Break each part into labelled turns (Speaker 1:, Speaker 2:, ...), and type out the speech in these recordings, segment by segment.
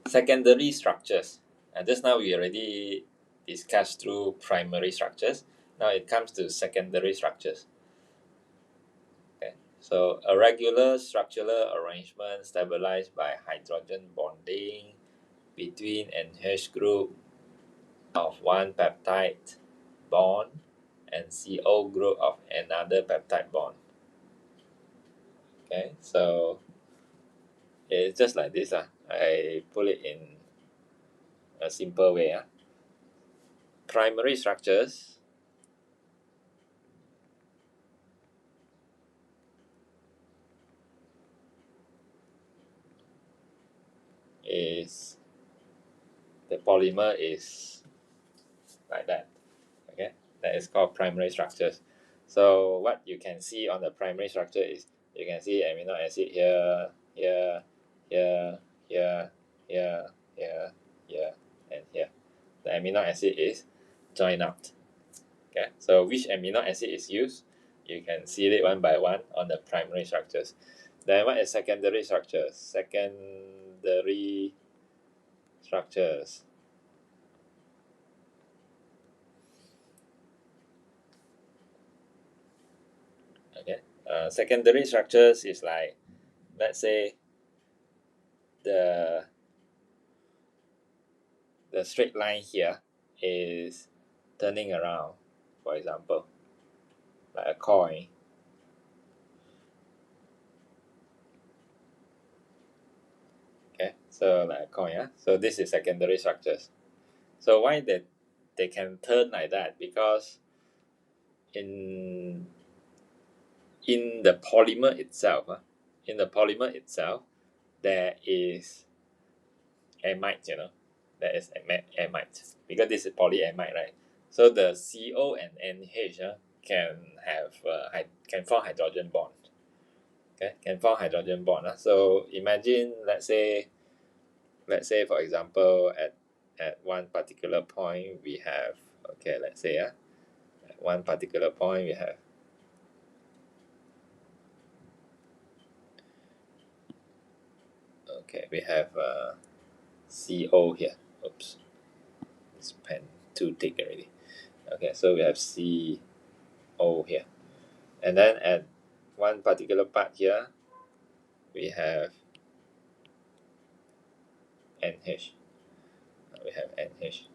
Speaker 1: secondary structures. And just now we already discussed through primary structures. Now it comes to secondary structures. Okay. So a regular structural arrangement stabilized by hydrogen bonding between NH group of one peptide bond and CO group of another peptide bond. Okay, so it's just like this. I put it in a simple way. Primary structures is the polymer is like that. Okay, that is called primary structures. So what you can see on the primary structure is you can see amino acid here, here, here, here, here, here, here, and here. The amino acid is joined up. Okay, so which amino acid is used, you can see it one by one on the primary structures. Then what is secondary structures? Secondary structures. Okay, secondary structures is like, let's say the straight line here is turning around, for example, like a coin. Okay, so like a coin. So this is secondary structures. So why they can turn like that? Because in the polymer itself, there is amide, there is amide, because this is polyamide, right? So the CO and NH can have can form hydrogen bond. Okay, can form hydrogen bond. So imagine, let's say for example, at one particular point we have, okay, let's say at one particular point we have CO here. Oops, this pen too thick already. Okay, so we have CO here, and then at one particular part here we have NH. We have NH.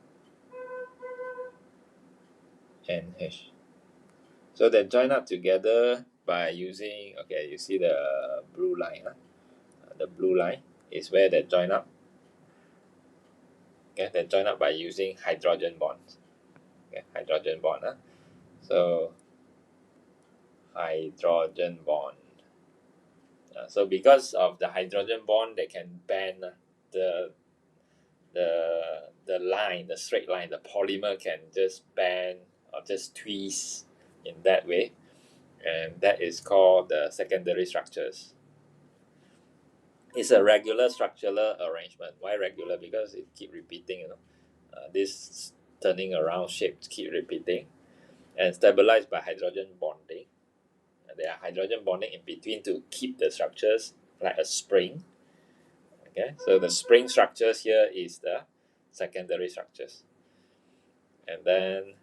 Speaker 1: So they join up together by using, okay, you see the blue line. The blue line is where they join up. Okay, they join up by using hydrogen bonds. Okay, hydrogen bond. So hydrogen bond. So because of the hydrogen bond, they can bend the line, the straight line. The polymer can just bend or just twist in that way, and that is called the secondary structures. It's a regular structural arrangement. Why regular? Because it keep repeating. This turning around shape keep repeating, and stabilized by hydrogen bonding. And there are hydrogen bonding in between to keep the structures like a spring. Okay, so the spring structures here is the secondary structures. And then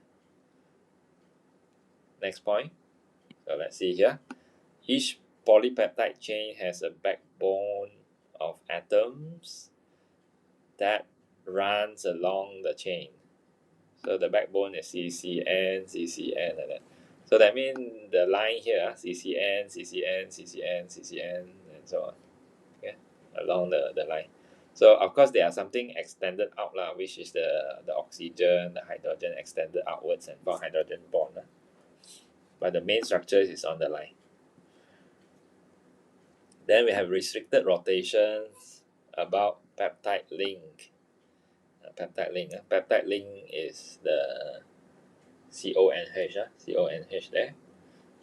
Speaker 1: next point. So let's see here. Each polypeptide chain has a backbone of atoms that runs along the chain. So the backbone is CCN, CCN, like that. So that means the line here, CCN, CCN, CCN, CCN, and so on. Okay, along the line. So of course there are something extended out, which is the oxygen, the hydrogen extended outwards and form hydrogen bond. But the main structure is on the line. Then we have restricted rotations about peptide link. Peptide link is the CONH, CONH there.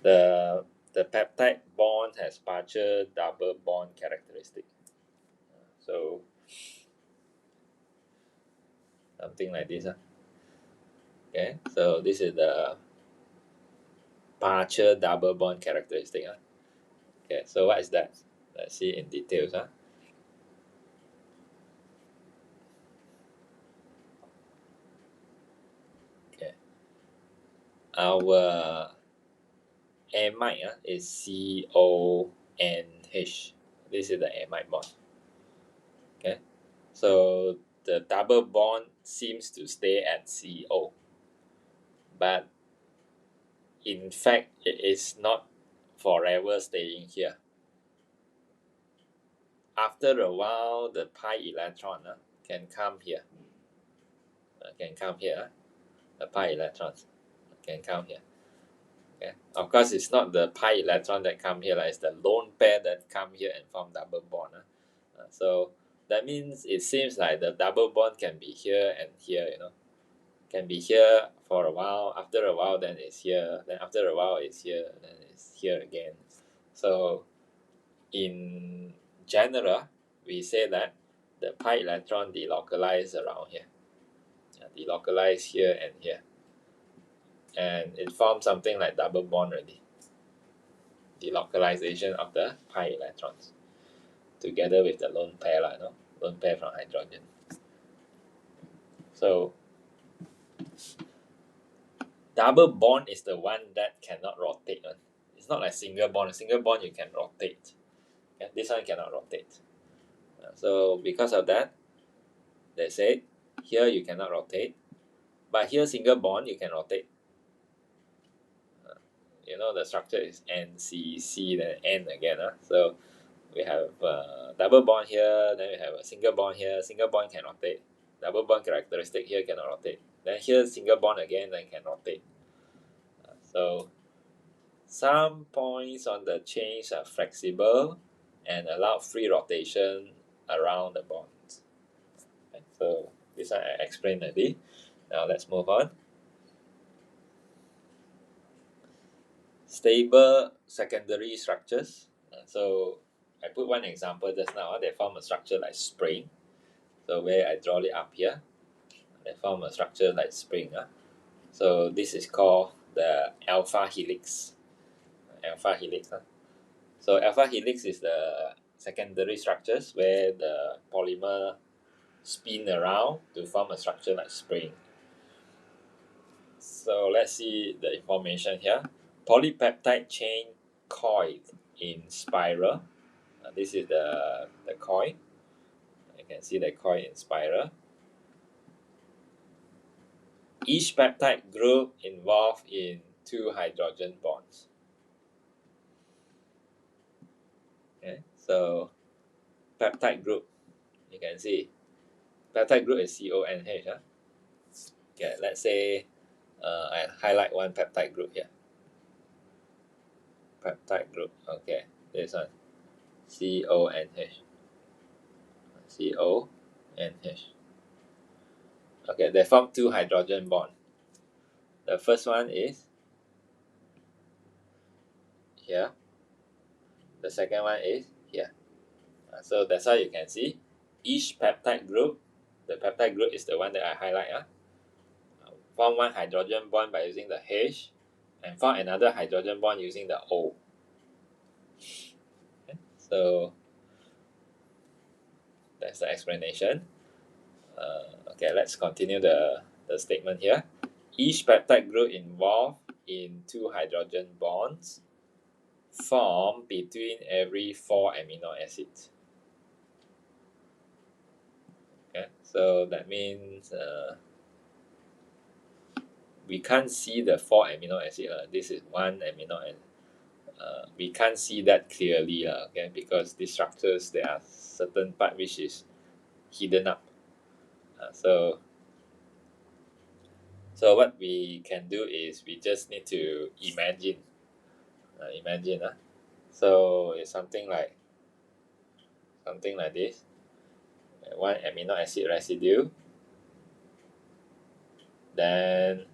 Speaker 1: The peptide bond has partial double bond characteristic. So something like this. Okay, so this is the partial double bond characteristic. Okay, so what is that? Let's see in details. our amide is CONH. This is the amide bond. Okay, so the double bond seems to stay at CO, but in fact it is not forever staying here. After a while, the pi electron can come here. The pi electrons can come here. Okay. Of course, it's not the pi electron that come here, it's the lone pair that come here and form double bond. So that means it seems like the double bond can be here and here, can be here for a while. After a while, then it's here. Then after a while, it's here. Then it's here again. So in general, we say that the pi electron delocalize around here. Delocalize here and here. And it forms something like double bond already. Delocalization of the pi electrons together with the lone pair, lone pair from hydrogen. So double bond is the one that cannot rotate. It's not like single bond. Single bond you can rotate. Okay? This one cannot rotate. So because of that, they say here you cannot rotate, but here single bond you can rotate. The structure is NCC, then N again. So we have double bond here, then we have a single bond here. Single bond can rotate. Double bond characteristic here cannot rotate. Then here single bond again, then can rotate. So some points on the chains are flexible and allow free rotation around the bonds. Okay, so this one I explained already. Now let's move on. Stable secondary structures. So I put one example just now. They form a structure like spring. So where I draw it up here, they form a structure like spring. So this is called the alpha helix. Alpha helix. So alpha helix is the secondary structures where the polymer spin around to form a structure like spring. So let's see the information here. Polypeptide chain coiled in spiral. This is the coil. You can see the coil in spiral. Each peptide group involved in 2 hydrogen bonds. Okay, so peptide group, you can see peptide group is CONH. Okay, let's say I highlight one peptide group here. Peptide group, okay, this one, CONH. CONH. Okay, they form 2 hydrogen bond. The first one is here. The second one is here. So that's how you can see each peptide group. The peptide group is the one that I highlight. Form one hydrogen bond by using the H, and form another hydrogen bond using the O. Okay, so that's the explanation. Okay, let's continue the statement here. Each peptide group involved in 2 hydrogen bonds form between every 4 amino acids. Okay, so that means we can't see the 4 amino acid. This is 1 amino acid. We can't see that clearly, okay, because these structures, there are certain part which is hidden up. So what we can do is we just need to imagine. So it's something like this. 1 amino acid residue, then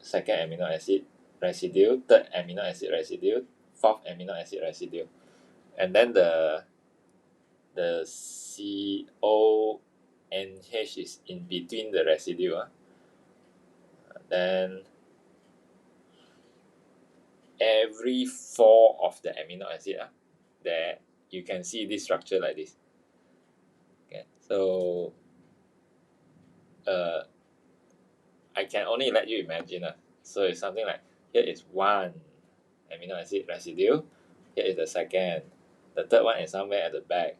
Speaker 1: second amino acid residue, third amino acid residue, fourth amino acid residue, and then the CONH is in between the residue. Then every 4 of the amino acid, there you can see this structure like this. Okay, so I can only let you imagine. So it's something like here is one amino acid residue, here is the second, the third one is somewhere at the back,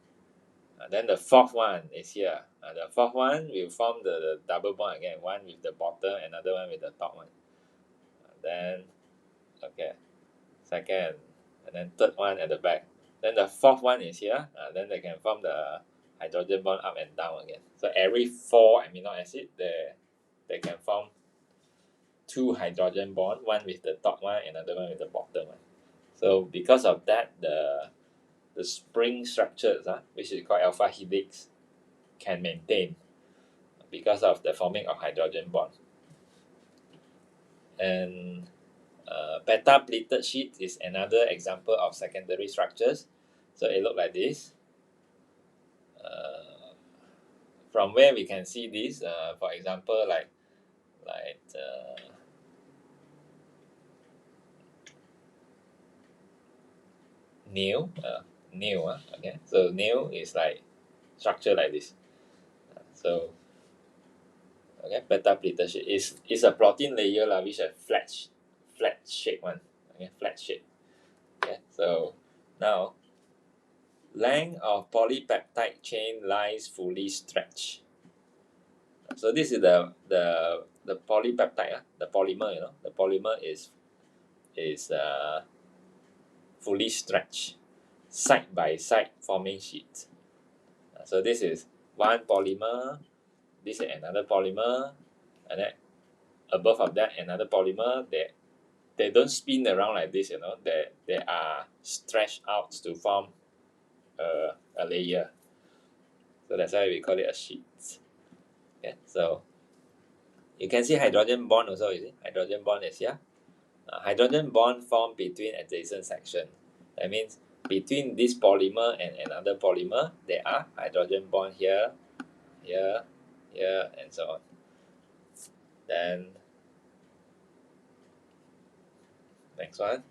Speaker 1: then the fourth one is here. The fourth one will form the double bond again, one with the bottom, another one with the top one. Then, okay, second, and then third one at the back. Then the fourth one is here. Then they can form the hydrogen bond up and down again. So every 4 amino acid, they can form 2 hydrogen bond, one with the top one, another one with the bottom one. So because of that, the spring structures, which is called alpha helix, can maintain because of the forming of hydrogen bond. And beta pleated sheet is another example of secondary structures. So it looks like this. From where we can see this, for example, like nail, okay. So nail is like structure like this. So okay, beta pleated sheet is a protein layer which is flat shape one. Okay, flat shape. Okay, so now length of polypeptide chain lies fully stretched. So this is the polypeptide, the polymer. The polymer is fully stretched, side by side, forming sheets. So this is one polymer. This is another polymer, and then above of that another polymer. They don't spin around like this. They are stretched out to form a layer. So that's why we call it a sheet. Okay, so you can see hydrogen bond also. You see, hydrogen bond is here. Hydrogen bond formed between adjacent section. That means between this polymer and another polymer, there are hydrogen bond here, here, here, and so on. Then next one.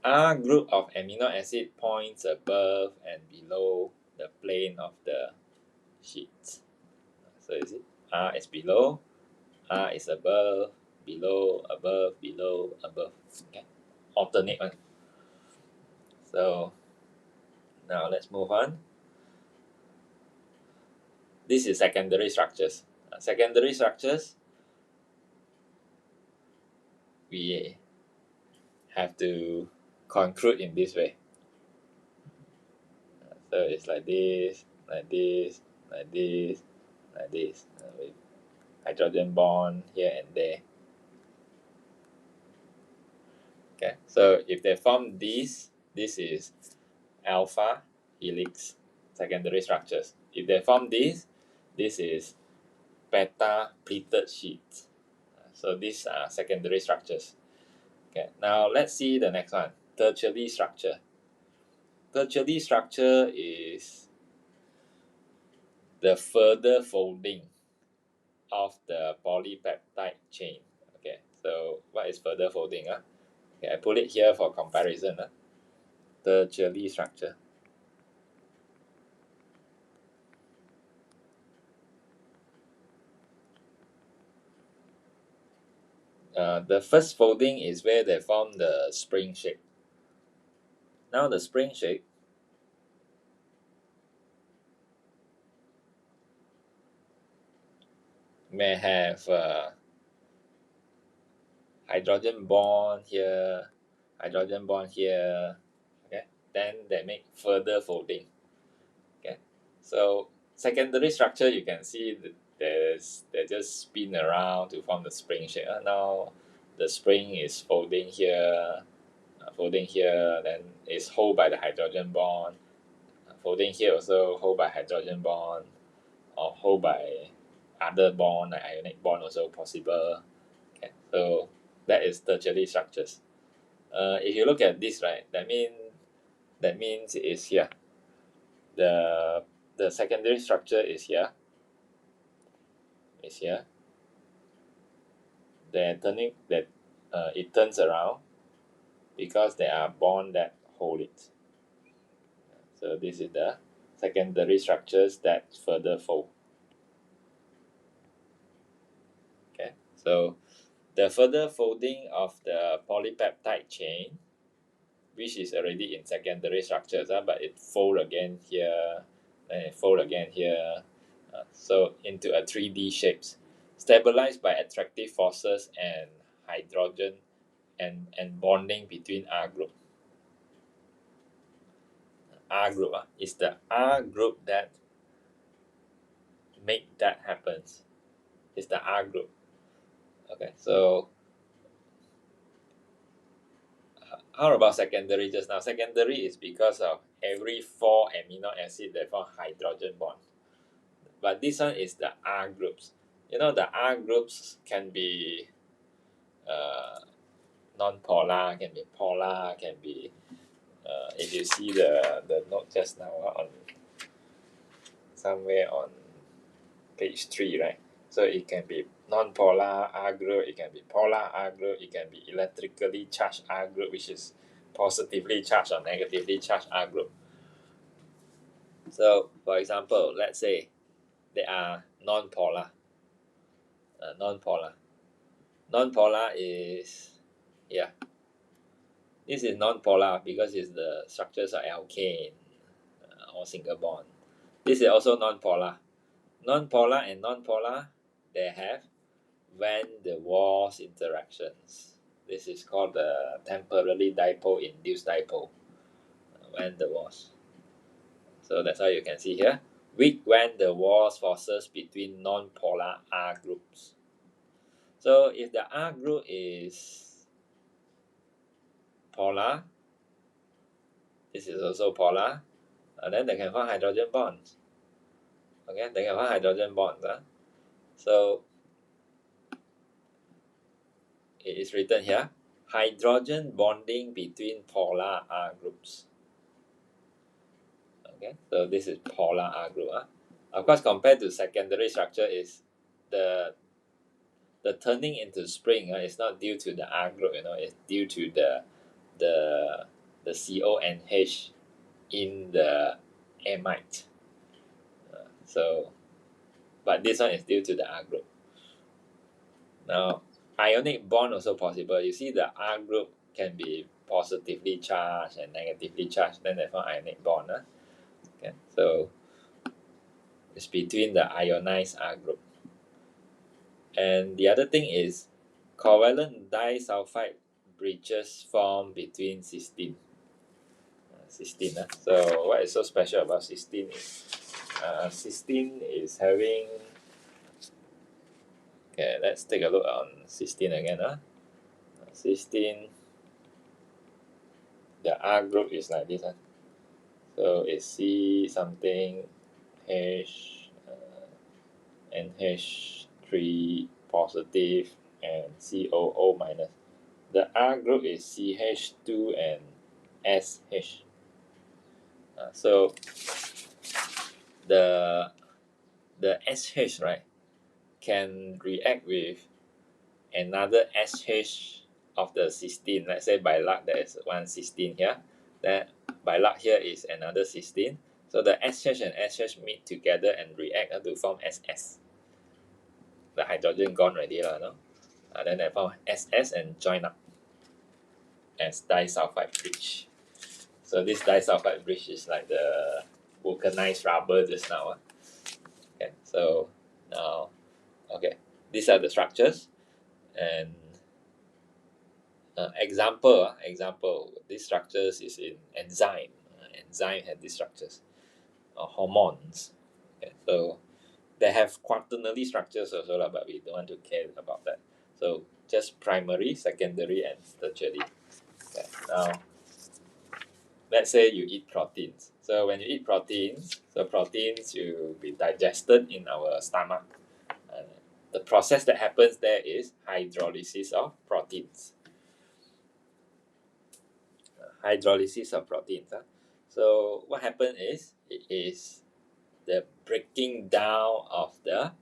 Speaker 1: R group of amino acid points above and below the plane of the sheet. So you see, R is below, R is above, below, above, below, above. Okay, alternate one. So now let's move on. This is secondary structures. Secondary structures, we have to conclude in this way. So it's like this, like this, like this, like this, with hydrogen bond here and there. Okay, so if they form this is alpha helix secondary structures. If they form this is beta pleated sheets. So these are secondary structures. Okay, now let's see the next one, tertiary structure. Tertiary structure is the further folding of the polypeptide chain. Okay, so what is further folding? Okay, I put it here for comparison. Tertiary structure. The first folding is where they form the spring shape. Now the spring shape may have hydrogen bond here, hydrogen bond here. Okay, then they make further folding. Okay, so secondary structure, you can see that they just spin around to form the spring shape. Now the spring is folding here, then is held by the hydrogen bond. Folding here also hold by hydrogen bond, or hold by other bond like ionic bond also possible. Okay, so that is tertiary structures. If you look at this, right, that means it is here. The secondary structure is here. They're turning that it turns around because there are bonds that hold it. So this is the secondary structures that further fold. So the further folding of the polypeptide chain, which is already in secondary structures, but it fold again here, and it fold again here, so into a 3D shapes, stabilized by attractive forces and hydrogen and bonding between R group. R group is the R group that make that happens. It's the R group. Okay, so how about secondary just now? Secondary is because of every 4 amino acid they form hydrogen bond. But this one is the R groups. You know, the R groups can be non-polar, can be polar, can be, if you see the note just now on somewhere on page 3, right? So it can be non-polar R group, it can be polar R group, it can be electrically charged R group, which is positively charged or negatively charged R group. So, for example, let's say they are non-polar. Non-polar. Non-polar is, yeah, this is non-polar because it's the structures are alkane or single bond. This is also non-polar. Non-polar and non-polar, they have van der Waals interactions. This is called the temporally dipole-induced dipole, van der Waals. So that's how you can see here. Weak van der Waals forces between non-polar R groups. So if the R group is polar, this is also polar, and then they can form hydrogen bonds. Okay, they can form hydrogen bonds. So it is written here, hydrogen bonding between polar R groups. Okay, so this is polar R group. Of course, compared to secondary structure, is the turning into spring is not due to the R group. It's due to the CONH in the amide. So, but this one is due to the R group. Now, ionic bond also possible. You see the R group can be positively charged and negatively charged, then they form ionic bond. Okay, so it's between the ionized R group. And the other thing is covalent disulfide bridges form between cysteine. Cysteine. So what is so special about cysteine is cysteine is having, okay, let's take a look on cysteine again. Cysteine, the R group is like this. So it's C something H NH3 positive and COO minus. The R group is CH2 and SH. So the SH, right, can react with another SH of the cysteine. Let's say by luck there is one cysteine here. Then by luck here is another cysteine. So the SH and SH meet together and react to form SS. The hydrogen gone already, no? Then they form SS and join up as disulfide bridge. So this disulfide bridge is like the vulcanized rubber just now. Okay, so now, okay, these are the structures. And example, these structures is in enzyme. Enzyme have these structures. Hormones. Okay, so they have quaternary structures also, but we don't want to care about that. So just primary, secondary, and tertiary. Okay, now let's say you eat proteins. So when you eat proteins, proteins will be digested in our stomach. The process that happens there is hydrolysis of proteins. Hydrolysis of proteins. So what happens is, it is the breaking down of the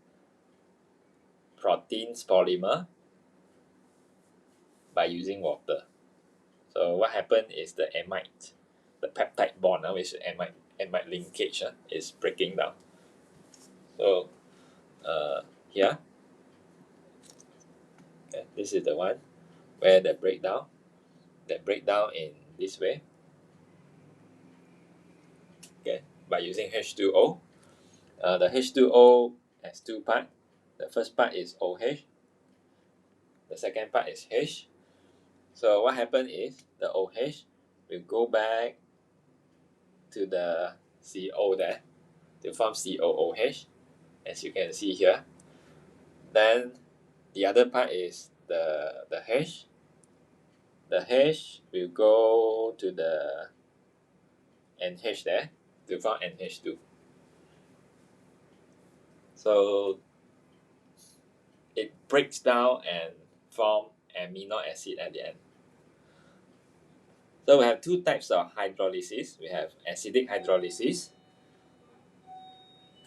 Speaker 1: proteins polymer by using water. So what happens is the amide, the peptide bond, which is amide linkage, is breaking down. So here, Okay, this is the one where the breakdown in this way, okay, by using H2O. The H2O has two parts. The first part is OH, the second part is H. So what happens is the OH will go back to the CO there to form COOH, as you can see here. Then the other part is the H. The H will go to the NH there to form NH2. So it breaks down and form amino acid at the end. So we have two types of hydrolysis. We have acidic hydrolysis.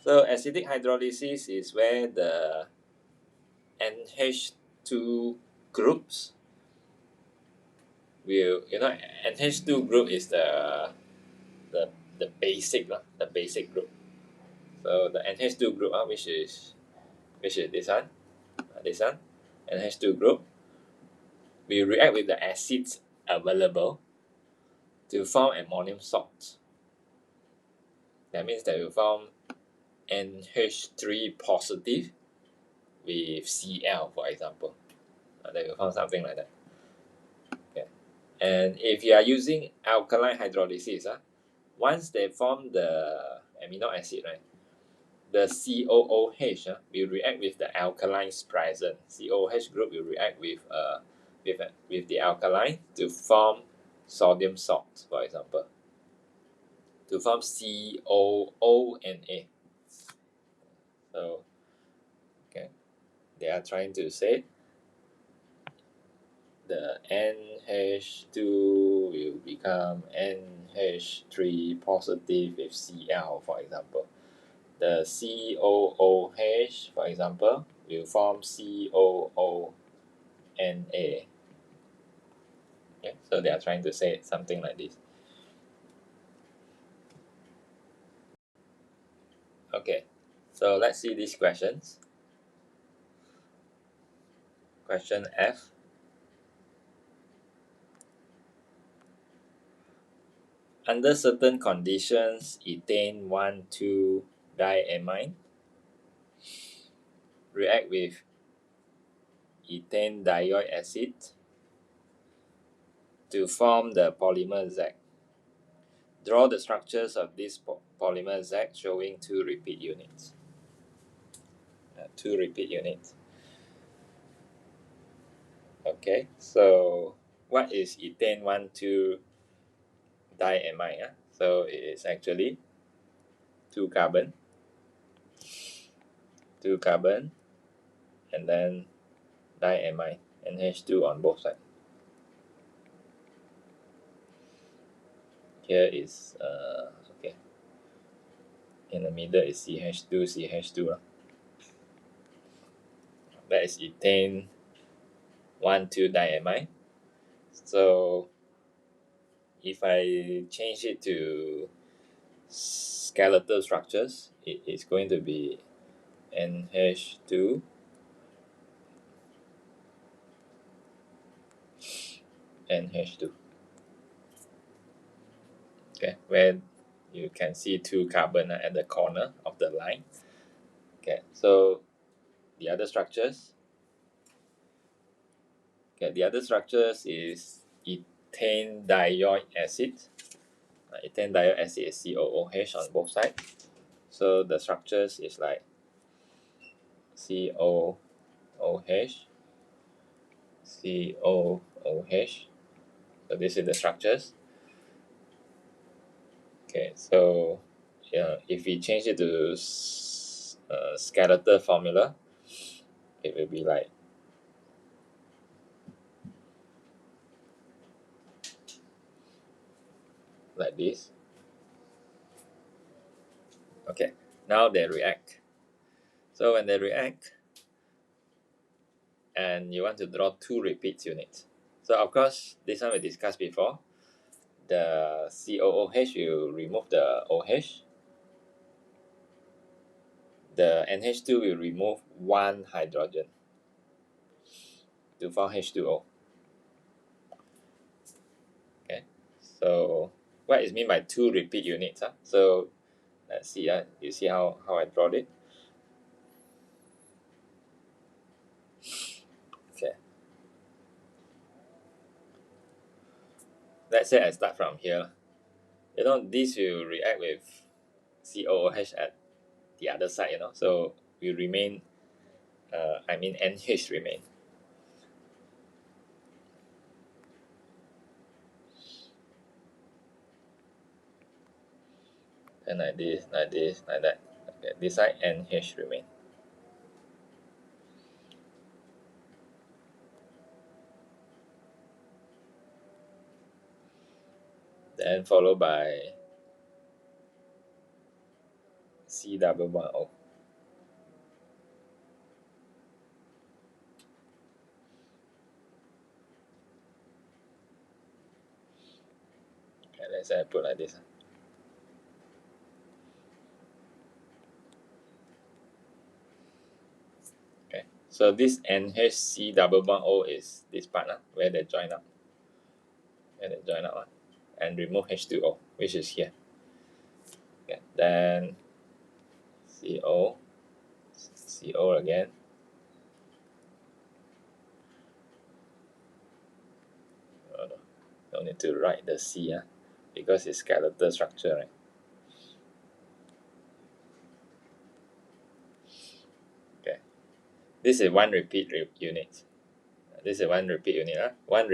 Speaker 1: So acidic hydrolysis is where the NH2 groups will, NH2 group is the the basic group. So the NH2 group, which is this one, NH2 group, will react with the acids available to form ammonium salt. That means that will form NH3 positive with Cl, for example. They will form something like that. Okay. And if you are using alkaline hydrolysis, once they form the amino acid, right, the COOH will react with the alkalines present. COOH group will react with the alkaline to form sodium salt, for example, to form COO and A. So, okay, they are trying to say the NH2 will become NH3 positive with Cl, for example. The COOH, for example, will form COONA. Okay, so they are trying to say something like this. Okay, so let's see these questions. Question F. Under certain conditions, ethane 1,2-diamine react with ethane dioic acid to form the polymer Z. Draw the structures of this polymer Z showing two repeat units. Okay, so what is ethane 1,2-diamine? So it is actually two carbon, and then diamine, NH2 on both sides. Here is okay. In the middle is CH2. That is ethane 1,2-diamine. So if I change it to skeletal structures, it is going to be NH2 okay, where you can see two carbon at the corner of the line. Okay, so the other structures is ethane dioic acid. Ethane dioic acid is COOH on both sides. So the structures is like COOH. So this is the structures. Okay, so if we change it to skeletal formula, it will be like this. Okay, now they react. So when they react, and you want to draw two repeat units. So of course, this one we discussed before. The COOH will remove the OH. The NH2 will remove one hydrogen to form H2O. Okay, so what is mean by 2 repeat units? So let's see, you see how I draw it? Okay, let's say I start from here. You know, this will react with COOH at the other side, you know, so will remain, NH remain. And like this, like this, like that. Okay, this side NH remain. Then followed by C double bond O. Okay, let's say I put like this. Okay, so this NHC double bond O is this part where they join up. And remove H2O, which is here. Okay, then CO again. Oh, no. Don't need to write the C because it's skeletal structure, right? Okay, this is one repeat unit. This is one repeat unit. One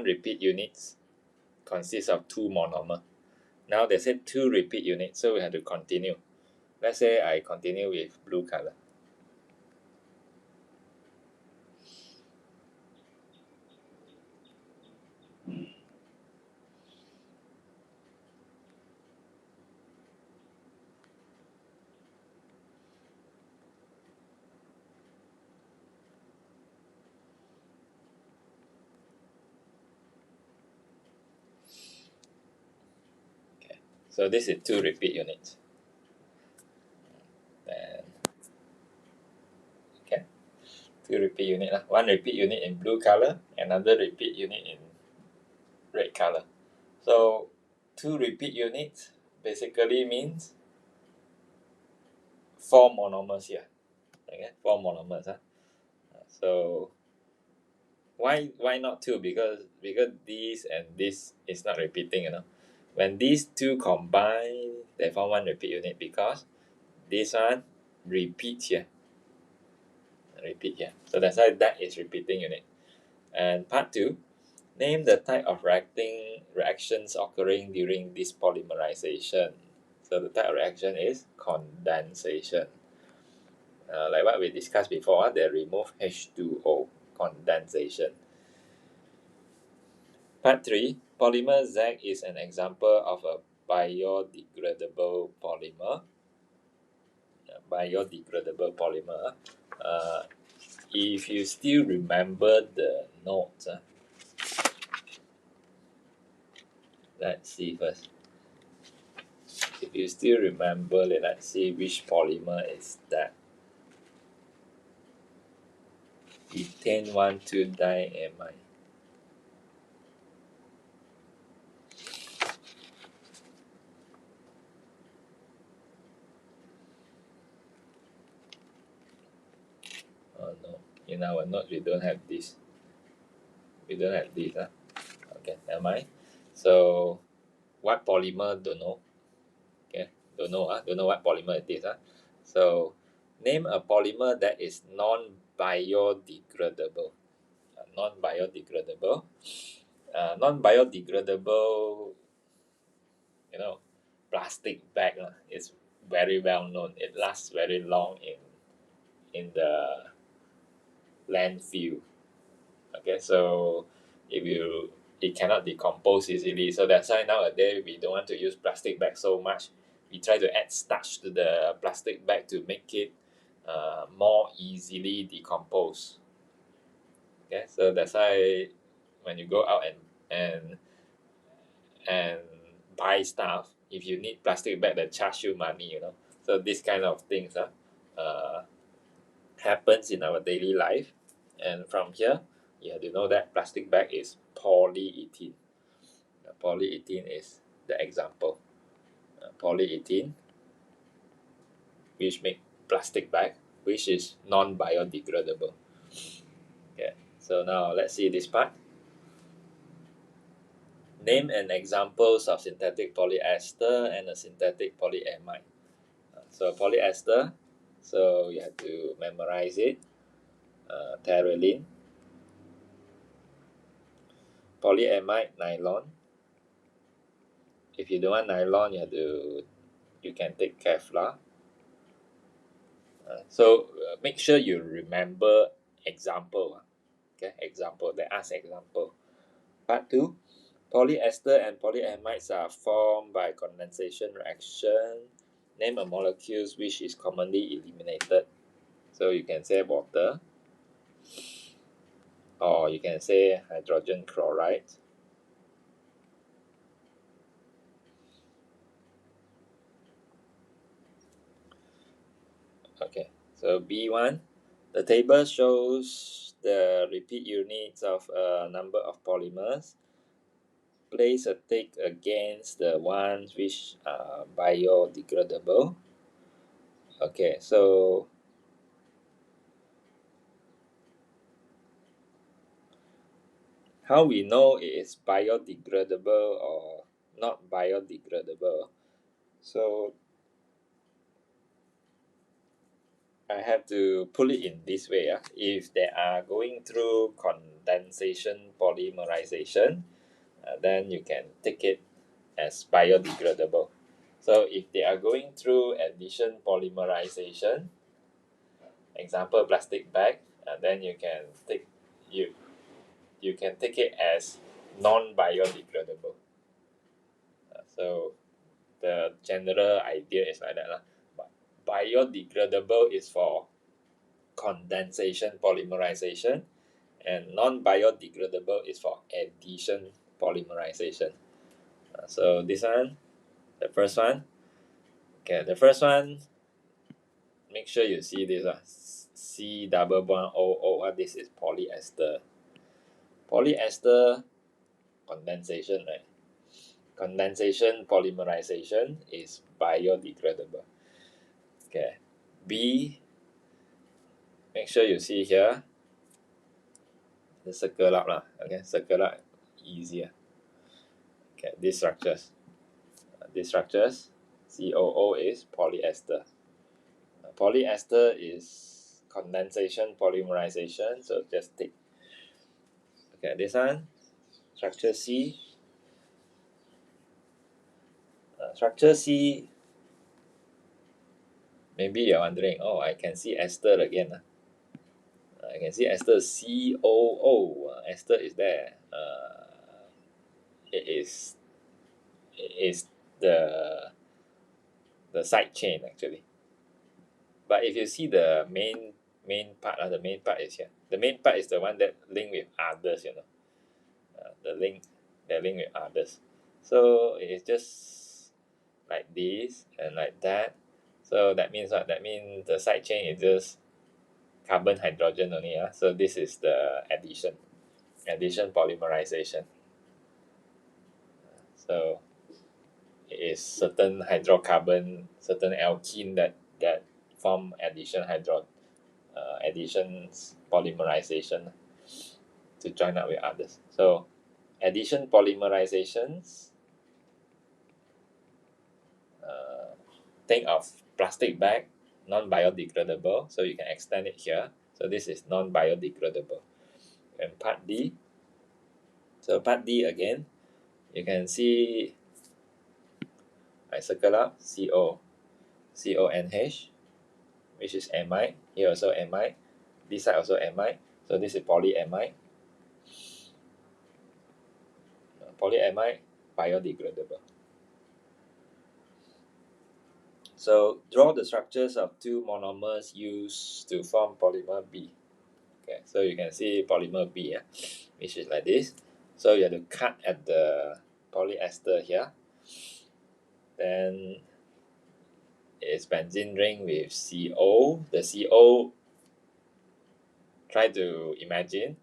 Speaker 1: repeat units consists of 2 monomer. Now they said 2 repeat units, so we have to continue. Let's say I continue with blue color. Okay, so this is 2 repeat units. Then, okay, 2 repeat unit. One repeat unit in blue color, another repeat unit in red color. So 2 repeat units basically means 4 monomers here. Okay, 4 monomers. So why not 2? Because this and this is not repeating, you know. When these 2 combine, they form 1 repeat unit because this one repeats here. So that's why that is repeating unit. And part 2, name the type of reactions occurring during this polymerization. So the type of reaction is condensation. Like what we discussed before, they remove H2O, condensation. Part 3, polymer Z is an example of a biodegradable polymer. If you still remember the notes, let's see first. If you still remember, let's see which polymer is that. Ethane 1,2-diamine. Oh no, in our notes we don't have this. Okay, never mind. So what polymer, don't know. Okay, don't know what polymer it is. So name a polymer that is non-biodegradable. Non-biodegradable. Non-biodegradable, you know, plastic bag is very well known. It lasts very long in the landfill. Okay, so it cannot decompose easily. So that's why nowadays we don't want to use plastic bag so much. We try to add starch to the plastic bag to make it more easily decompose. Okay, so that's why when you go out and buy stuff, if you need plastic bag, they charge you money, you know. So this kind of things happens in our daily life. And from here, you have to know that plastic bag is polyethylene. Polyethylene is the example. Polyethylene, which make plastic bag, which is non-biodegradable. Okay, so now let's see this part. Name an examples of synthetic polyester and a synthetic polyamide. So polyester, so you have to memorize it. Terylene. Polyamide, nylon. If you don't want nylon, you can take Kevlar. So make sure you remember example. Okay, example. They ask example. Part 2. Polyester and polyamides are formed by condensation reaction. Name a molecules which is commonly eliminated. So you can say water, or you can say hydrogen chloride. Okay, so B1, the table shows the repeat units of a number of polymers. Place a tick against the ones which are biodegradable. Okay, so how we know it is biodegradable or not biodegradable? So I have to put it in this way. If they are going through condensation polymerization, then you can take it as biodegradable. So if they are going through addition polymerization, example plastic bag, then you you can take it as non-biodegradable. So the general idea is like that lah. But biodegradable is for condensation polymerization, and non-biodegradable is for addition polymerization. So this one, the first one. Okay, the first one, make sure you see this C double bond O O. This is polyester. Polyester condensation, right? Condensation polymerization is biodegradable. Okay. B, make sure you see here. Just circle up lah. Okay, circle up easier. Okay, these structures. COO is polyester. Polyester is condensation polymerization, so just take. Okay, this one, structure C. Structure C, maybe you're wondering, oh, I can see ester again. I can see ester COO. Ester is there. It is the side chain actually. But if you see the main part, the main part is here. The main part is the one that link with others, the link with others. So it's just like this and like that. So that means what? That means the side chain is just carbon hydrogen only. So this is the addition polymerization. So it is certain hydrocarbon, certain alkene that form addition polymerization to join up with others. So addition polymerizations, think of plastic bag, non-biodegradable, so you can extend it here. So this is non-biodegradable. And part D, so part D again, you can see I circle up CONH, which is amide. Here also amide. This side also amide. So this is polyamide. Polyamide, biodegradable. So draw the structures of two monomers used to form polymer B. Okay, so you can see polymer B, which is like this. So you have to cut at the polyester here. Then it's benzene ring with CO. The CO try to imagine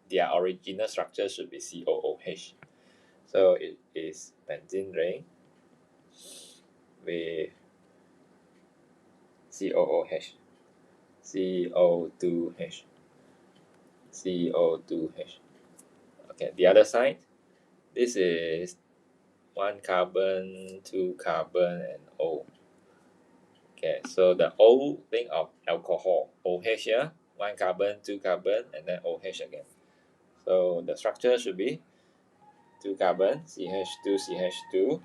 Speaker 1: their original structure should be COOH. So it is benzene ring with COOH, CO2H, CO2H. Okay, the other side, this is 1 carbon, 2 carbon, and O. Okay, so the O think of alcohol, OH here, 1 carbon, 2 carbon, and then OH again. So the structure should be 2 carbon, CH2, CH2,